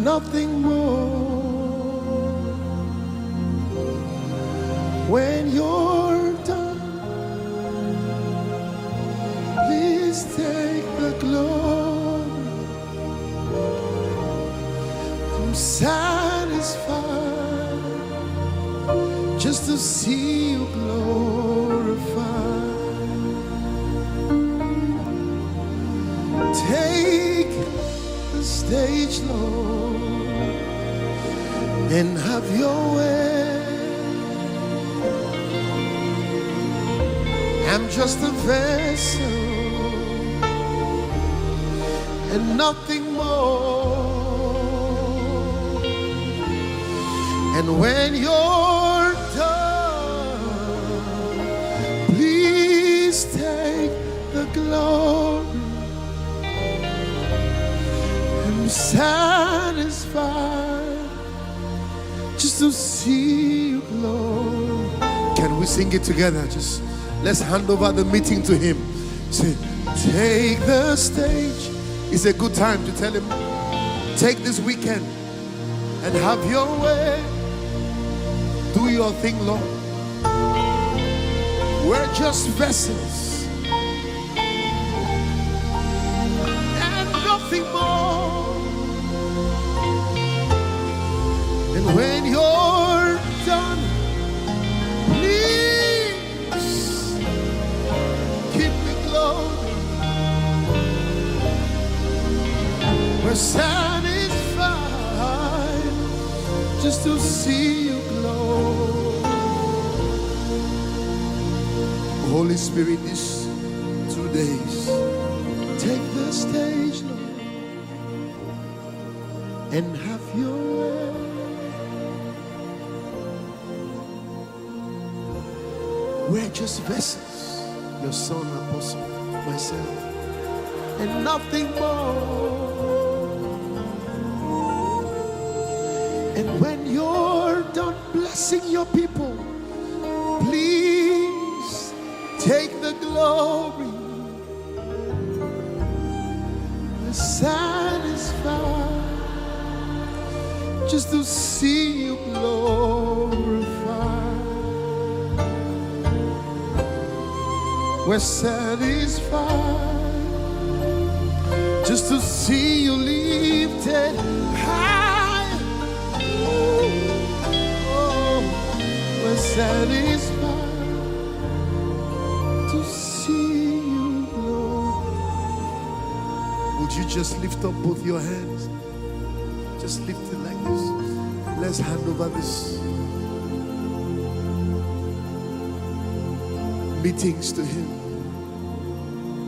nothing more. When you're done, please take the glory. I'm satisfied just to see you glorified. Take the stage, Lord, and have your way. I'm just a vessel and nothing more. And when you're done, please take the glory. I'm satisfied just to see you glory. Can we sing it together? Just let's hand over the meeting to him. Say, take the stage. It's a good time to tell him, take this weekend and have your way. Do your thing, Lord. We're just vessels and nothing more. And when you're done, please keep me close. We're satisfied just to see you glow. Holy Spirit, these 2 days, take the stage, Lord, and have your way. We're just vessels, your son, apostle, myself, and nothing more. And when you're done blessing your people, please take the glory. We're satisfied just to see you glorified. We're satisfied just to see you lifted high. Oh, we're satisfied to see you glory. Would you just lift up both your hands? Just lift it like this. Let's hand over this meetings to him.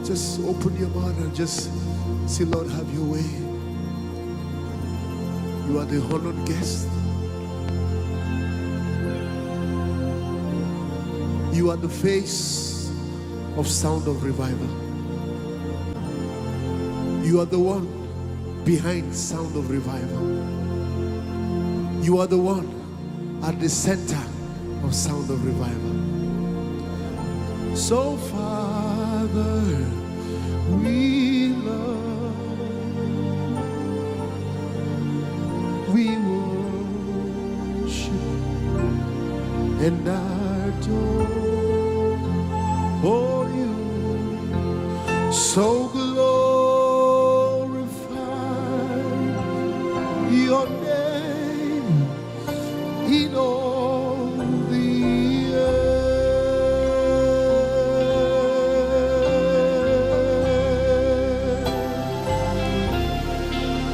Just open your mouth and just say, Lord, have your way. You are the honored guest. You are the face of Sound of Revival. You are the one behind Sound of Revival. You are the one at the center of Sound of Revival. So, Father, we love, we worship and adore, oh, you so glorify your name in all the earth.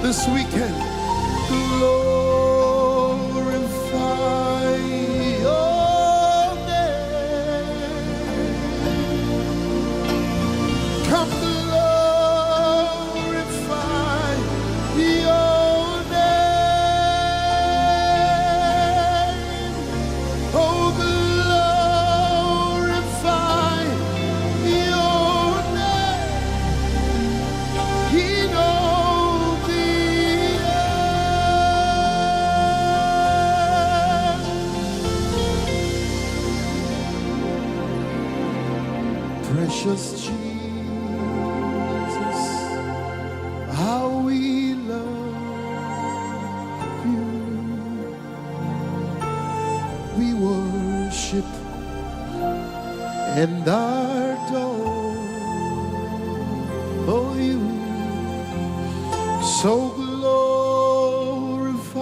This weekend, glorify your name. Come glorify your name. Oh, glorify your name in all the earth. Precious Jesus, how we love So glorify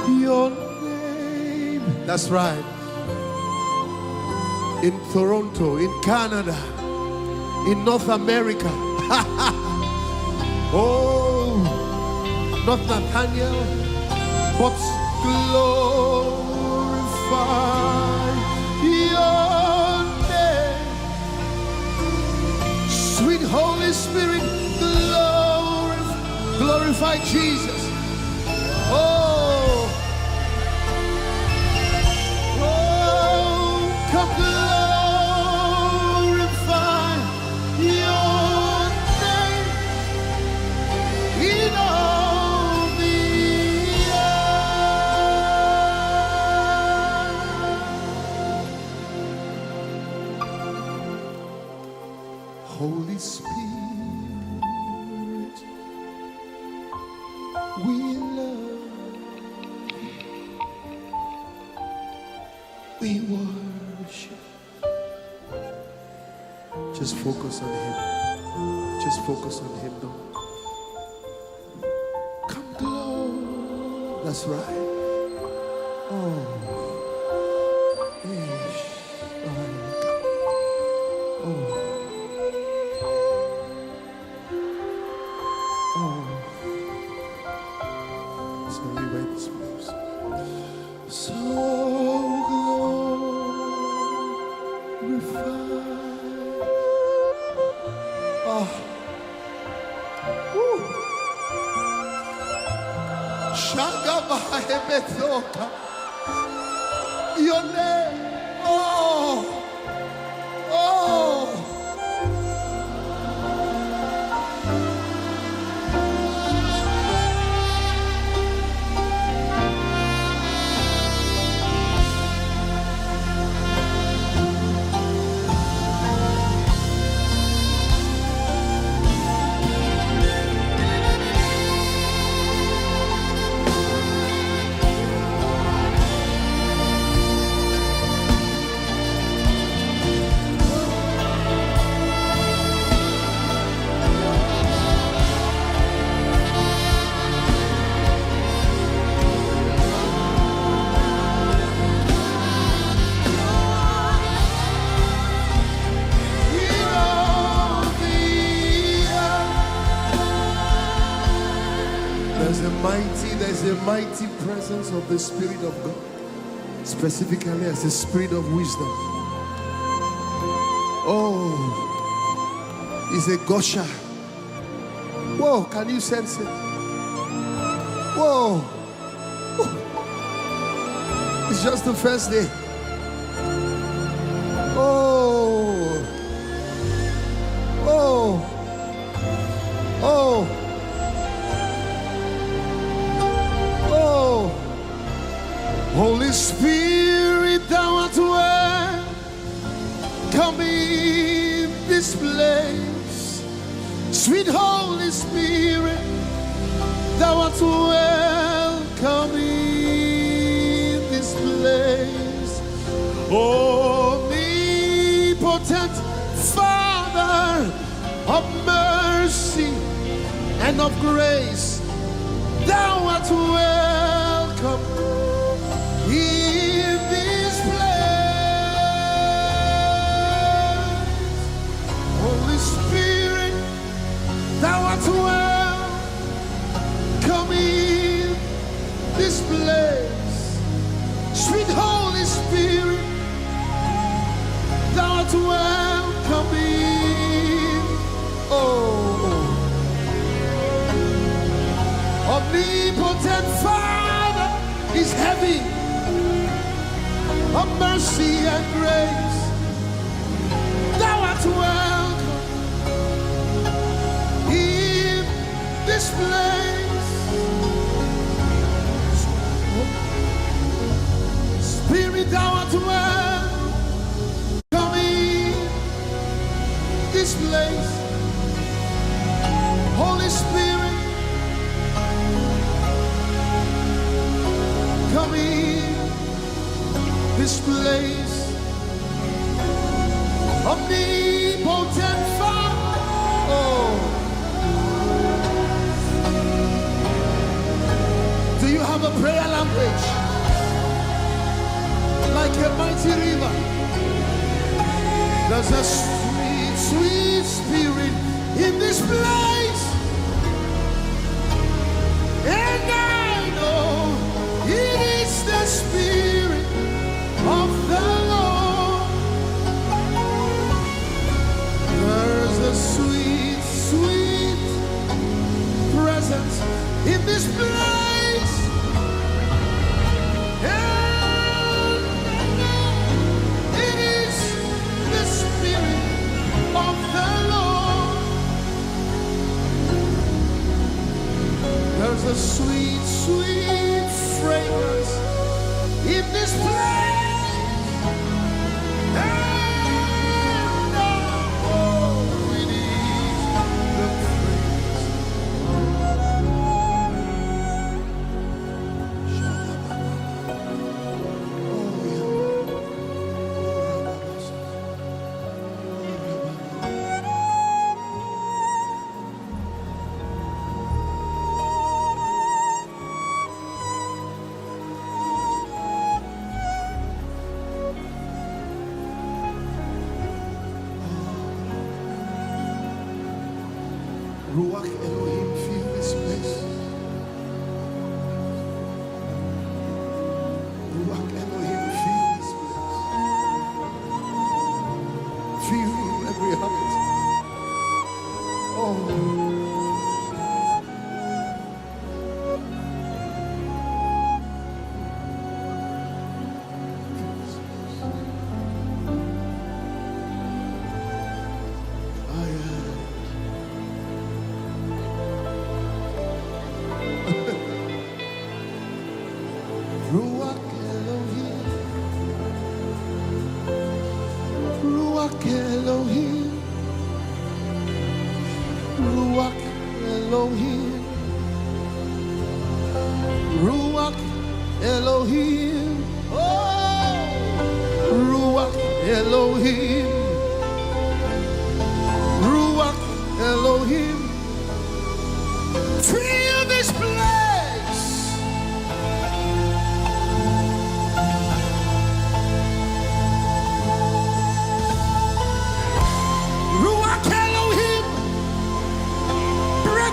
your name. That's right. In Toronto, in Canada, in North America. Oh, not Nathaniel, but glorify your name. Sweet Holy Spirit, glorify Jesus. Oh, come glorify your name in all the earth. Holy Spirit, we love, we worship. Just focus on Him. Just focus on Him, though. Come close. That's right. Oh. Ish. Oh. Oh. So we read this verse. So glorify. Oh. Woo. Shagabahebethoka. Your name. Oh. Oh. There's a mighty presence of the Spirit of God, specifically as the Spirit of wisdom. Oh, it's a gosha. Whoa, can you sense it? Whoa. It's just the first day. Oh. Oh. Oh. Holy Spirit, thou art welcome in this place. Sweet Holy Spirit, thou art welcome in this place. Omnipotent Father of mercy and of grace, thou art welcome in this place. Holy Spirit, thou art welcome in this place. Sweet Holy Spirit, thou art welcome in. Oh, omnipotent Father is heavy of mercy and grace, thou art welcome in this place. Spirit, thou art welcome in this place. Holy Spirit, come in this place. Omnipotent Father, oh, your prayer language. Like a mighty river, there's a sweet, sweet spirit in this place. And I know it is the Spirit of the Lord. There's a sweet, sweet presence in this place. And I know it is the Spirit of the Lord. There's a sweet, sweet fragrance in this place. And I know it is the fragrance. Ruach Elohim, fill this place. Ruach Elohim, fill this place. Fill every heart. Oh. Ruach Elohim, Ruach Elohim, Ruach Elohim, Ruach Elohim, oh, Ruach Elohim, Ruach Elohim, fill this place.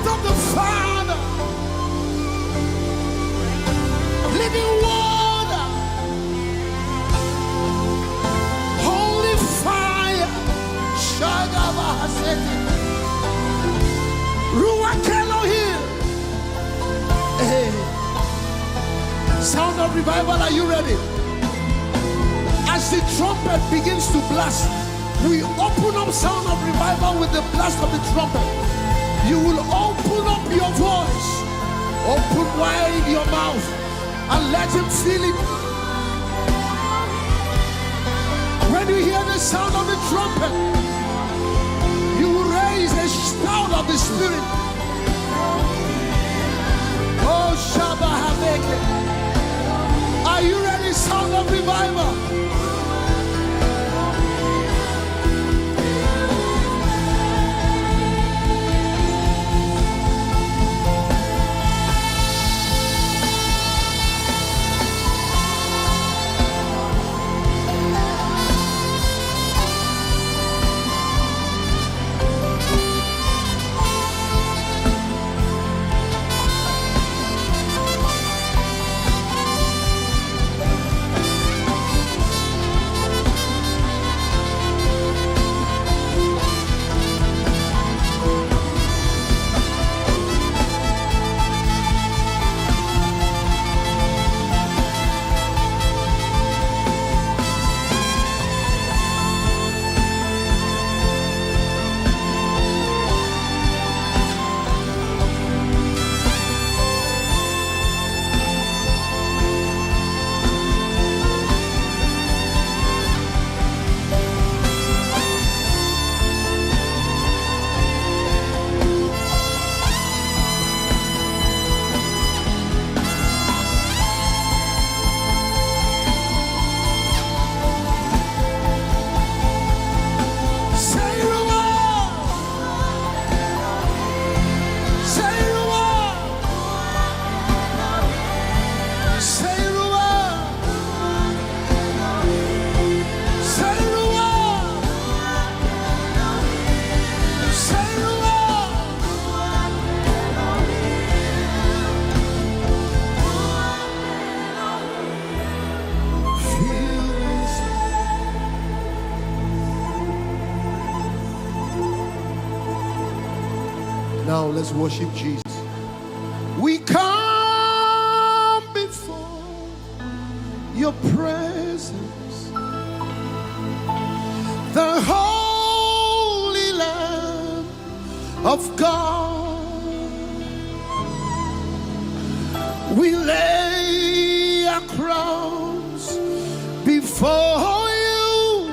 Of the Father, living water, holy fire, Ruach Elohim. Hey. Sound of revival, are you ready? As the trumpet begins to blast, we open up sound of revival with the blast of the trumpet. You will open up your voice, open wide your mouth, and let him feel it. When you hear the sound of the trumpet, you will raise a shout of the Spirit. Oh, Shabbat Haveke. Are you ready? Sound of revival. Now let's worship Jesus. We come before your presence, the Holy Lamb of God. We lay our crowns before you,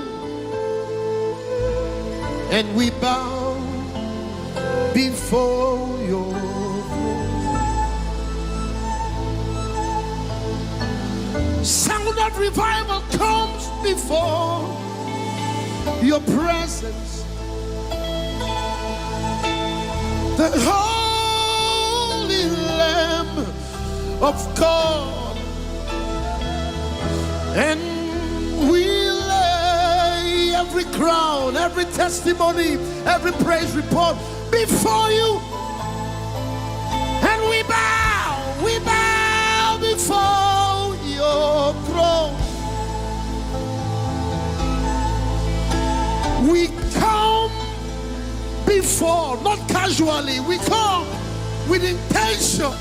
and we bow before your throne. Sound of revival comes before your presence, the Holy Lamb of God, and we lay every crown, every testimony, every praise report before you, and we bow before your throne. We come before, not casually, we come with intention,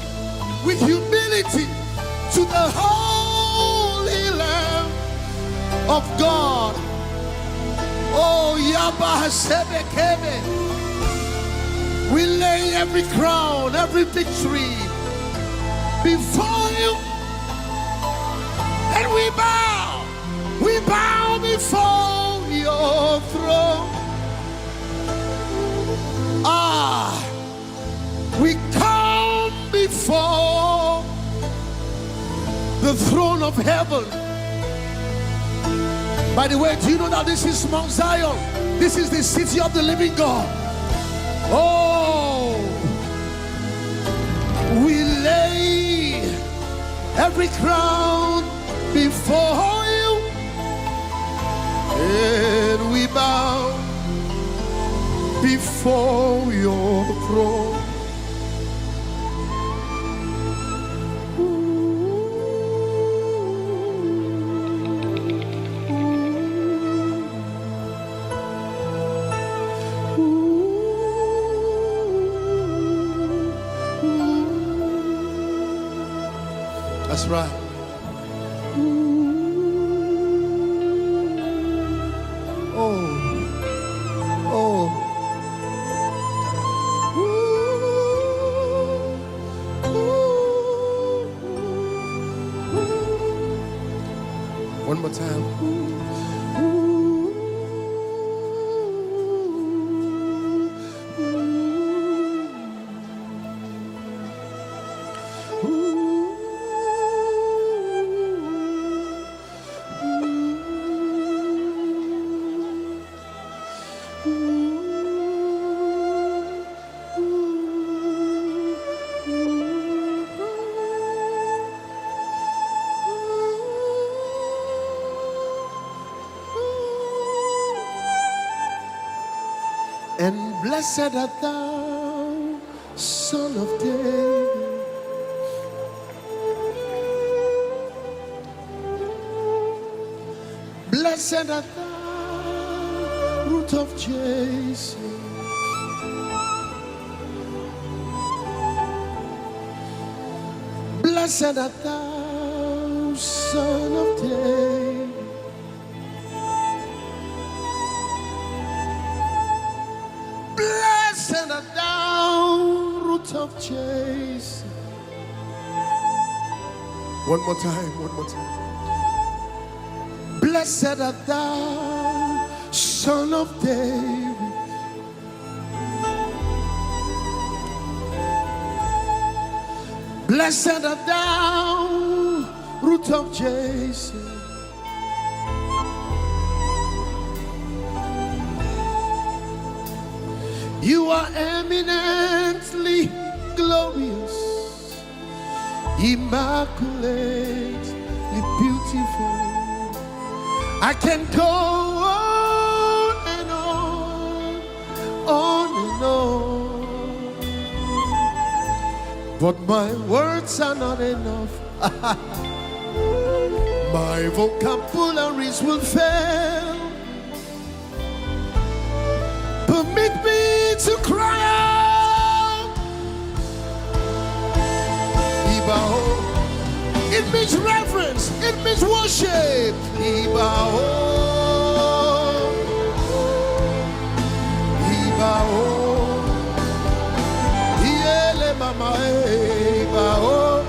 with humility, to the Holy Lamb of God. Oh, Yabba Sebekebe. We lay every crown, every victory before you, and we bow before your throne. We come before the throne of heaven. By the way, do you know that this is Mount Zion? This is the city of the living God. Oh, we lay every crown before you, and we bow before your throne. That's right. One more time. And blessed art thou, Son of David. Blessed art thou, Root of Jesse. Blessed art thou, Son of David. Blessed art thou, Root of Jesse. One more time, one more time. Blessed art thou, Son of David. Blessed art thou, Root of Jesse. You are eminently glorious, immaculately beautiful. I can go on and on, but my words are not enough. My vocabularies will fail. Permit me to cry out means reverence. It means worship. Ibao. Ibao. Iele mama ibao.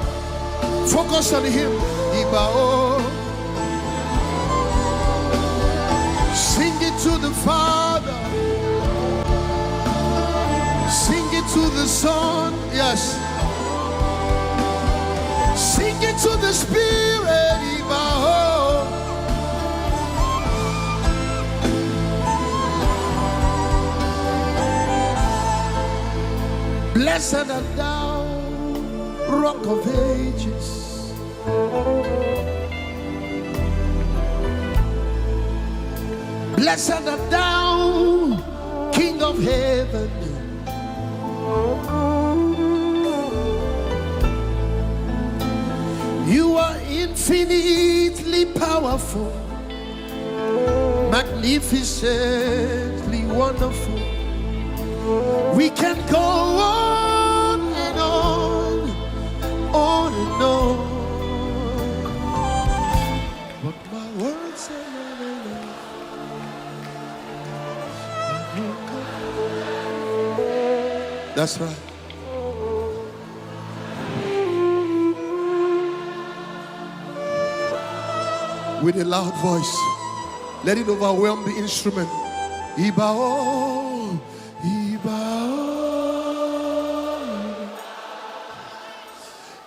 Focus on him. Ibao. Sing it to the Father. Sing it to the Son. Yes. Sing it to the Spirit. Ibao. Blessed art thou, Rock of Ages. Blessed art thou, King of Heaven. You are infinitely powerful, magnificently wonderful. We can go on and on and on. But my words are not enough. That's right. With a loud voice, let it overwhelm the instrument. Ibao, Ibao,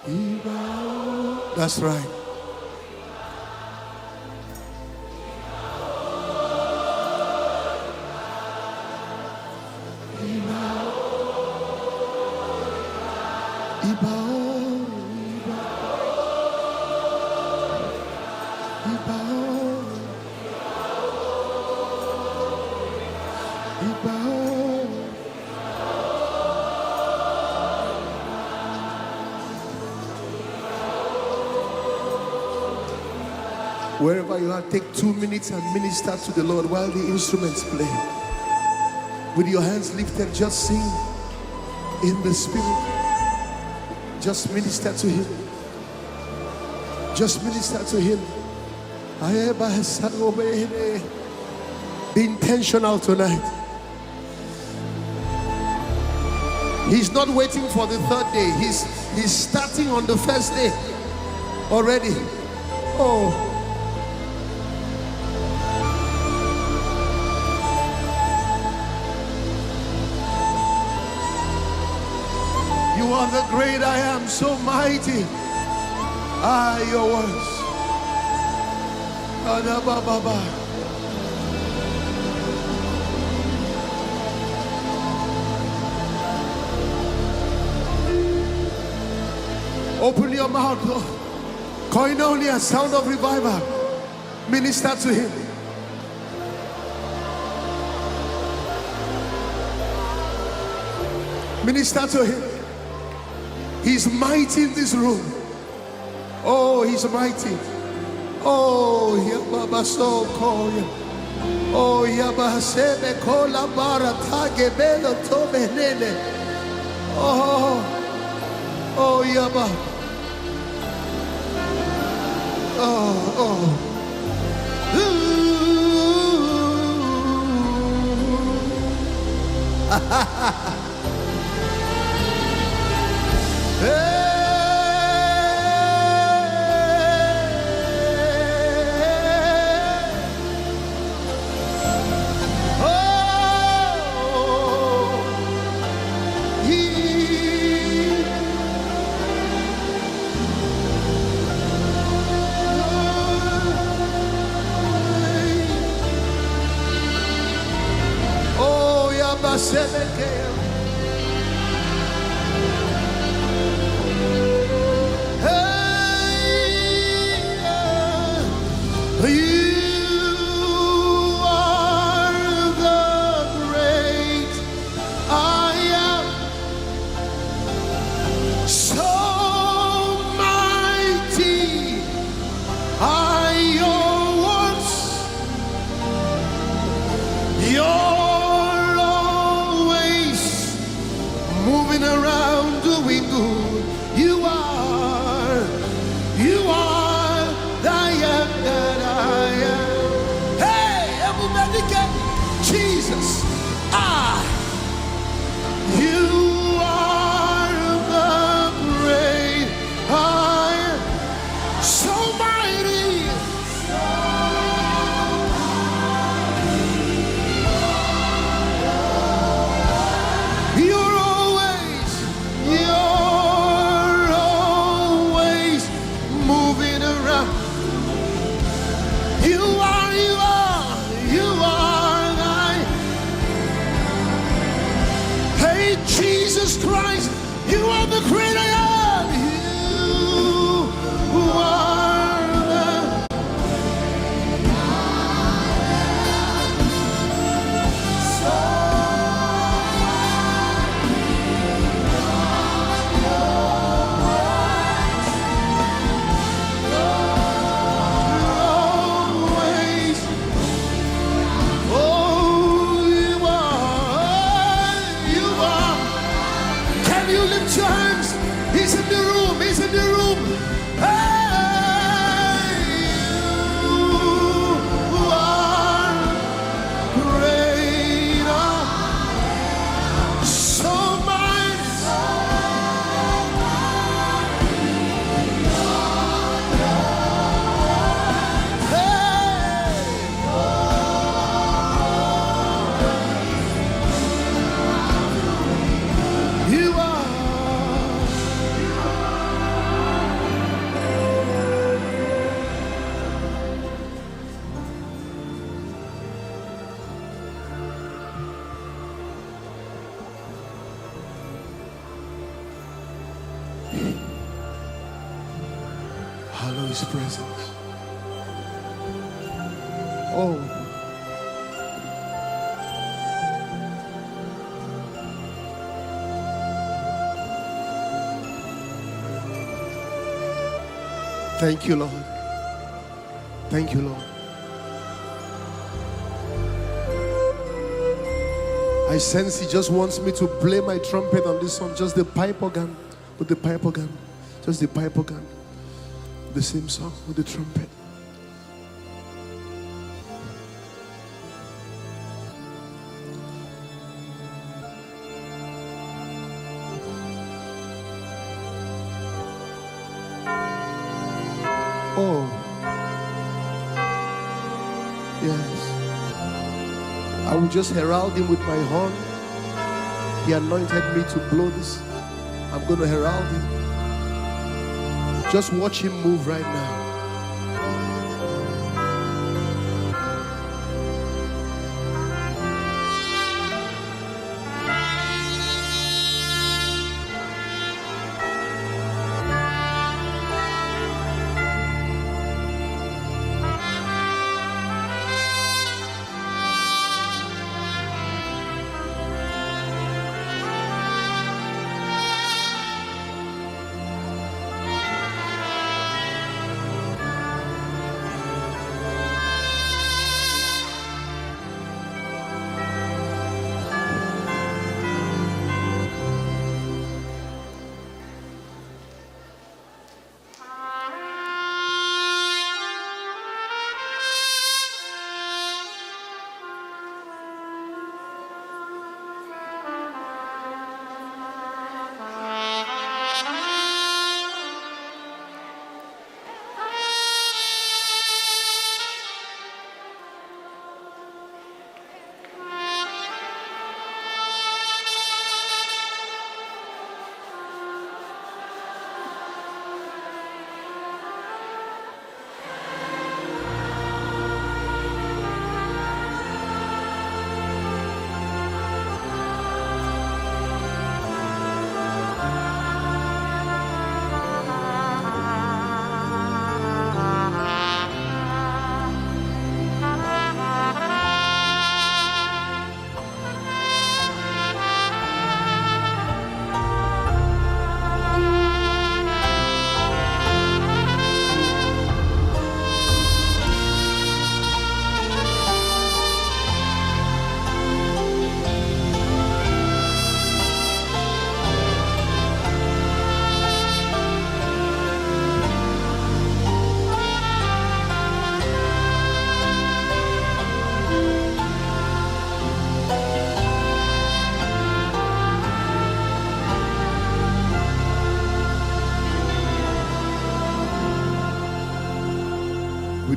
Ibao. That's right. Ibao, Ibao. Wherever you are, take 2 minutes and minister to the Lord while the instruments play. With your hands lifted, just sing in the Spirit. Just minister to Him. Just minister to Him. Be intentional tonight. He's not waiting for the third day. He's starting on the first day already. Oh. You are the great I am, so mighty are your words. Open your mouth, Lord. Koinonia, sound of revival. Minister to Him. Minister to Him. He's mighty in this room. Oh, He's mighty. Oh, Yababa so call you. Oh, Yabasebe kola bara tage belo tobe nene. Oh, oh, Yaba. Oh, oh. Hey. You're always Jesus. Ah, you are the great I am, so mighty. You're always moving around. You are thy. Hey, Jesus Christ, you are the great I am. You are the. Always. Oh, you are. Can you lift your hands? He's in the room, he's in the room. Hey, you are greater, so mighty. Hey, you are. Hallow His presence. Oh, thank you, Lord. Thank you, Lord. I sense He just wants me to play my trumpet on this song, just the pipe organ, with the pipe organ, just the pipe organ, the same song with the trumpet. Oh, yes. I will just herald Him with my horn. He anointed me to blow this. I'm going to herald Him. Just watch Him move right now.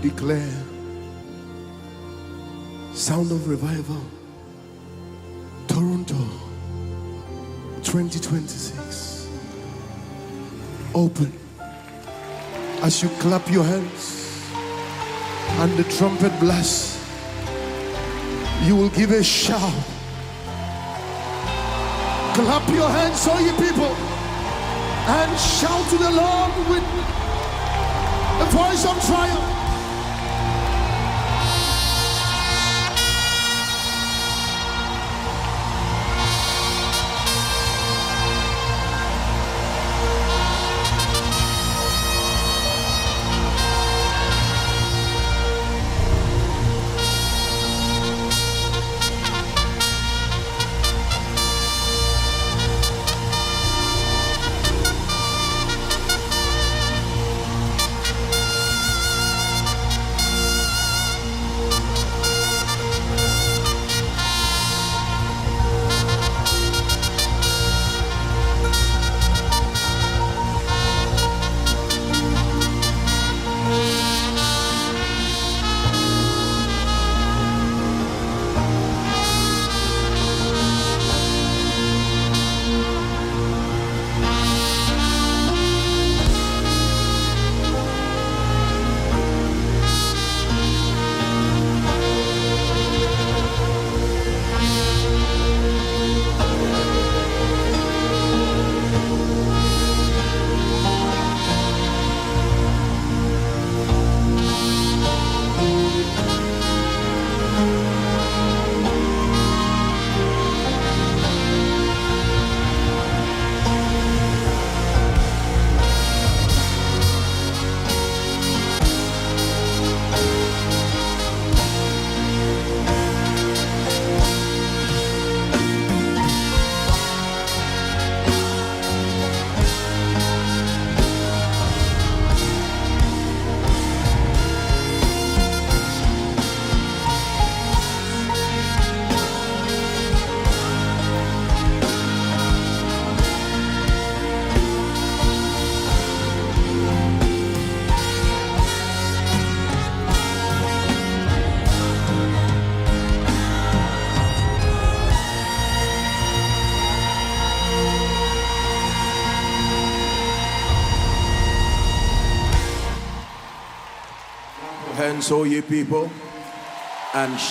declare Sound of Revival, Toronto 2026. Open. As you clap your hands and the trumpet blasts, you will give a shout. Clap your hands, all you people, and shout to the Lord with a voice of triumph. Hands, all you people, and